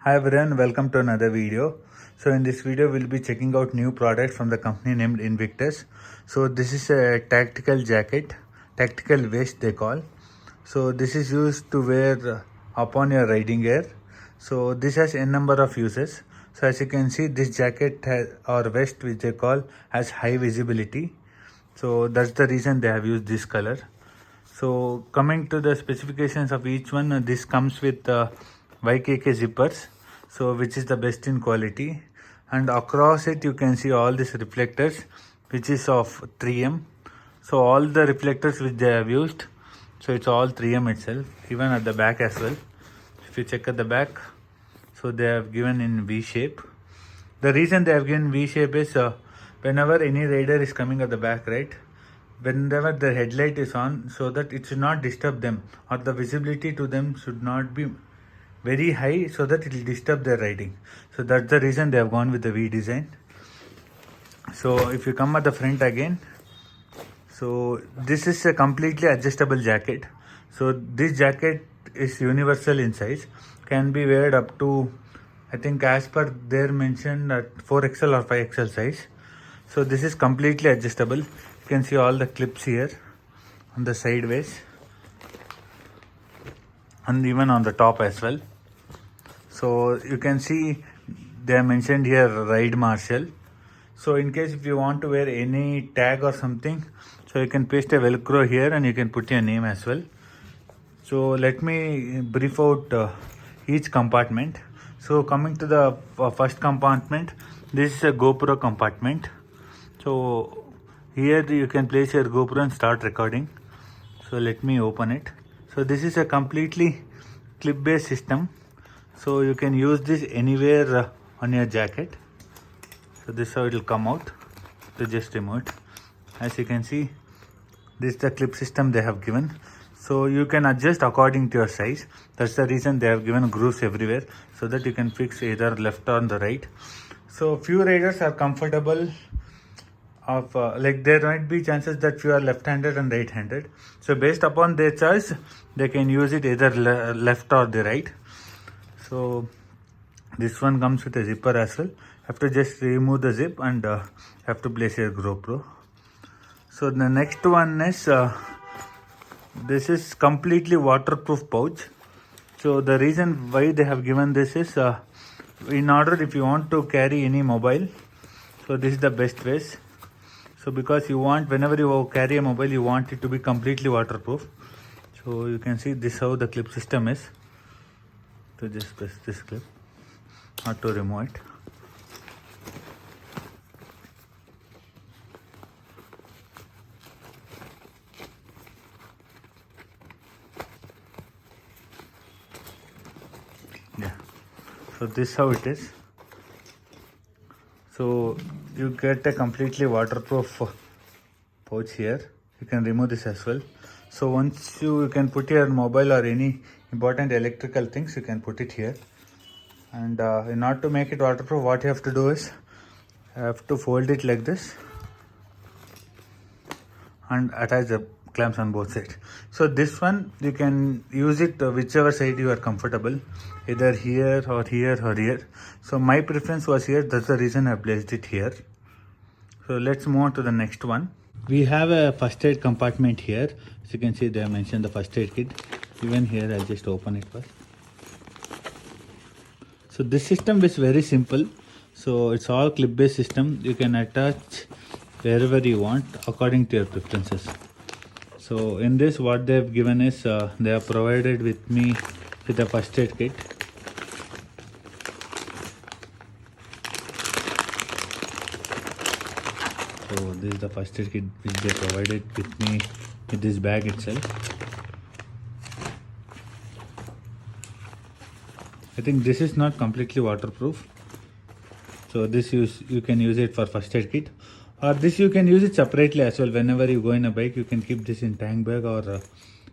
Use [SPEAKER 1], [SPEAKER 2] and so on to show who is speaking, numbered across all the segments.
[SPEAKER 1] Hi everyone, welcome to another video. So in this video we'll be checking out new products from the company named Invictus. So this is a tactical jacket, tactical vest they call. So this is used to wear upon your riding gear. So this has a number of uses. So as you can see, this jacket or vest which they call has high visibility. So that's the reason they have used this color. So coming to the specifications of each one, this comes with YKK zippers, so which is the best in quality, and across it you can see all these reflectors which is of 3M. So all the reflectors which they have used, so it's all 3M itself, even at the back as well. If you check at the back, so they have given in V shape. The reason they have given V shape is whenever any rider is coming at the back, right, whenever the headlight is on, so that it should not disturb them, or the visibility to them should not be very high, so that it will disturb their riding. So that's the reason they have gone with the V design. So if you come at the front again, so this is a completely adjustable jacket. So this jacket is universal in size, can be weared up to, I think as per their mentioned, at 4XL or 5XL size. So this is completely adjustable. You can see all the clips here on the sideways and even on the top as well. So you can see they have mentioned here ride marshal. So in case if you want to wear any tag or something, so you can paste a velcro here and you can put your name as well. So let me brief out each compartment. So coming to the first compartment, this is a GoPro compartment. So here you can place your GoPro and start recording. So let me open it. So this is a completely clip based system. So you can use this anywhere on your jacket. So this is how it will come out. So just remove it. As you can see, this is the clip system they have given. So you can adjust according to your size. That's the reason they have given grooves everywhere, so that you can fix either left or the right. So few riders are comfortable of like there might be chances that few are left-handed and right-handed. So based upon their choice, they can use it either left or the right. So this one comes with a zipper as well. Have to just remove the zip and have to place your GoPro. So the next one is this is completely waterproof pouch. So the reason why they have given this is in order if you want to carry any mobile, so this is the best ways. So because you want, whenever you carry a mobile, you want it to be completely waterproof. So you can see this how the clip system is. So just press this clip, not to remove it. Yeah, so this how it is. So you get a completely waterproof pouch here. You can remove this as well. So once you can put your mobile or any important electrical things, you can put it here. And in order to make it waterproof, what you have to do is you have to fold it like this and attach the clamps on both sides. So this one you can use it whichever side you are comfortable, either here or here or here. So my preference was here, that's the reason I placed it here. So let's move on to the next one. We have a first aid compartment here. As you can see, they have mentioned the first aid kit. Even here, I'll just open it first. So this system is very simple. So it's all clip based system. You can attach wherever you want according to your preferences. So in this, what they have given is they have provided with me with a first aid kit. So this is the first aid kit which they provided with me with this bag itself. I think this is not completely waterproof. So this you can use it for first aid kit, or this you can use it separately as well. Whenever you go in a bike, you can keep this in tank bag or in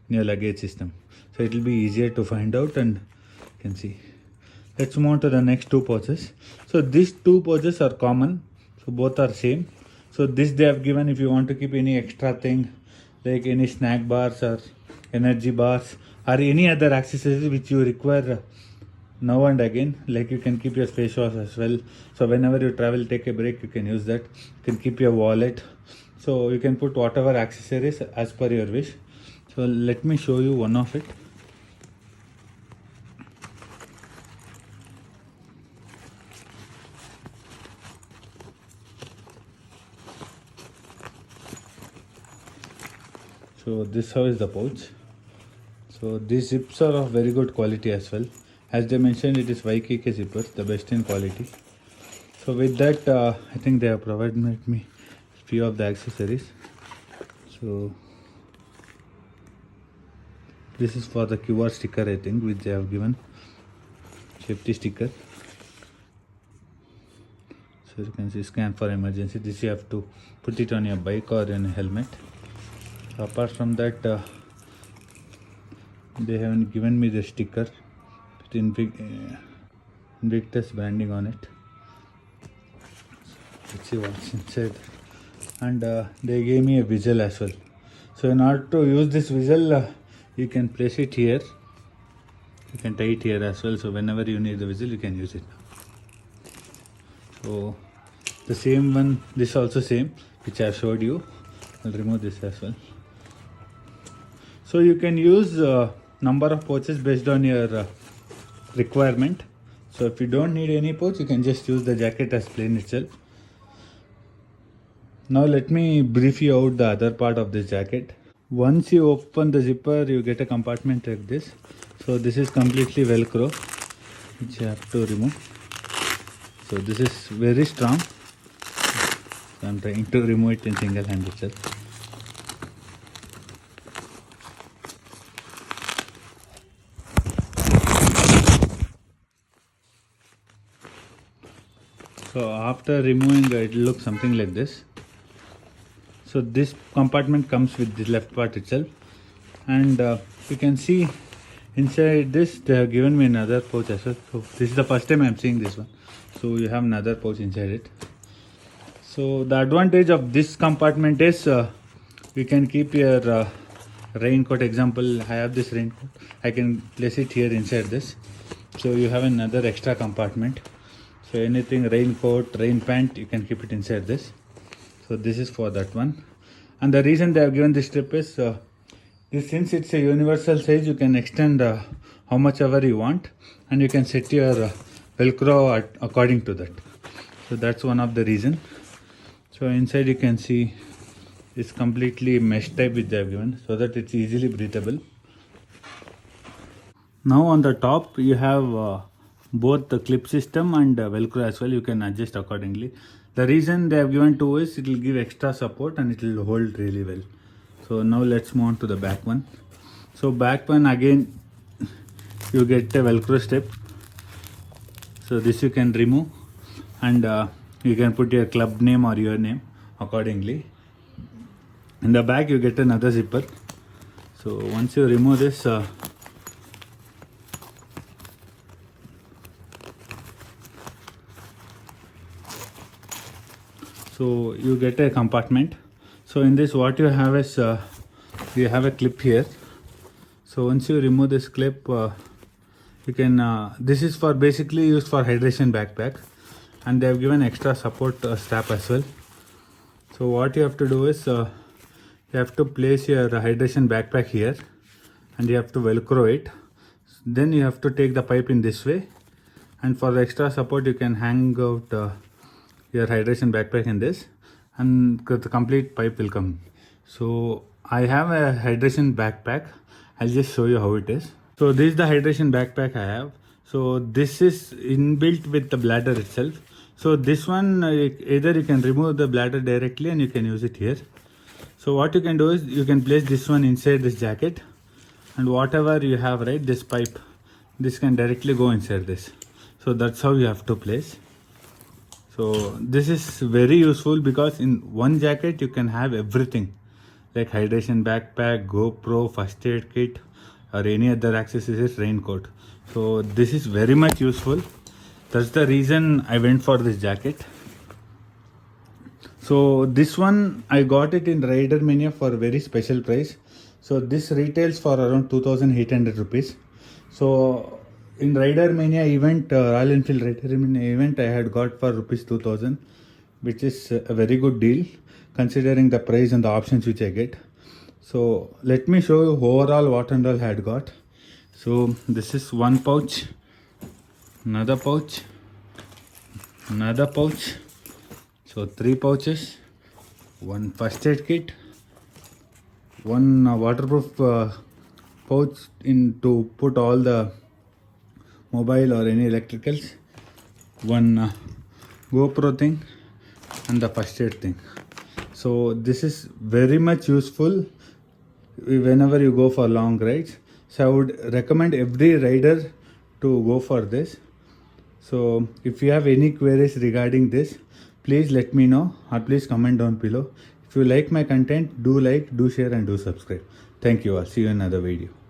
[SPEAKER 1] your luggage system. So it will be easier to find out, and you can see. Let's move on to the next two pouches. So these two pouches are common. So both are same. So this they have given if you want to keep any extra thing like any snack bars or energy bars or any other accessories which you require now and again. Like you can keep your face wash as well. So whenever you travel, take a break, you can use that. You can keep your wallet. So you can put whatever accessories as per your wish. So let me show you one of it. So this how is the pouch. So these zips are of very good quality as well. As they mentioned, it is YKK zipper, the best in quality. So with that, I think they have provided me few of the accessories. So this is for the QR sticker, I think, which they have given. Safety sticker. So you can see scan for emergency. This you have to put it on your bike or in a helmet. So apart from that, they haven't given me the sticker with Invictus branding on it. Let's see what's inside. And they gave me a whistle as well. So in order to use this whistle, you can place it here. You can tie it here as well. So whenever you need the whistle, you can use it. So the same one, this also same, which I have showed you. I'll remove this as well. So you can use number of pouches based on your requirement. So if you don't need any pouch, you can just use the jacket as plain itself. Now let me brief you out the other part of this jacket. Once you open the zipper, you get a compartment like this. So this is completely velcro, which you have to remove. So this is very strong. So I'm trying to remove it in single hand itself. So after removing it looks something like this. So this compartment comes with the left part itself, and you can see inside this they have given me another pouch as well. So this is the first time I am seeing this one. So you have another pouch inside it. So the advantage of this compartment is you can keep your raincoat. Example, I have this raincoat. I can place it here inside this. So you have another extra compartment. So anything, raincoat, rain pant, you can keep it inside this. So this is for that one. And the reason they have given this strip is since it's a universal size, you can extend how much ever you want, and you can set your velcro according to that. So that's one of the reason. So inside you can see it's completely mesh type which they have given, so that it's easily breathable. Now on the top you have both the clip system and velcro as well. You can adjust accordingly. The reason they have given two is it will give extra support and it will hold really well. So now let's move on to the back one. So back one, again you get a velcro strip. So this you can remove, and you can put your club name or your name accordingly. In the back you get another zipper. So once you remove this, so you get a compartment. So in this what you have is you have a clip here. So once you remove this clip, you can this is for basically used for hydration backpack, and they have given extra support strap as well. So what you have to do is you have to place your hydration backpack here, and you have to velcro it. Then you have to take the pipe in this way, and for the extra support you can hang out your hydration backpack in this, and the complete pipe will come. So I have a hydration backpack. I'll just show you how it is. So this is the hydration backpack I have. So this is inbuilt with the bladder itself. So this one, either you can remove the bladder directly and you can use it here. So what you can do is you can place this one inside this jacket, and whatever you have, right, this pipe, this can directly go inside this. So that's how you have to place. So this is very useful because in one jacket you can have everything, like hydration backpack, GoPro, first aid kit, or any other accessories, raincoat. So this is very much useful. That's the reason I went for this jacket. So this one I got it in Rider Mania for a very special price. So this retails for around 2,800 rupees. So in Rider Mania event, Royal Enfield Rider Mania event, I had got for rupees 2000, which is a very good deal considering the price and the options which I get. So let me show you overall what and all I had got. So this is one pouch, another pouch, another pouch. So 3 pouches, one first aid kit, one waterproof pouch in to put all the mobile or any electricals, one GoPro thing, and the first aid thing. So this is very much useful whenever you go for long rides. So I would recommend every rider to go for this. So if you have any queries regarding this, please let me know or please comment down below. If you like my content, do like, do share and do subscribe. Thank you all. See you in another video.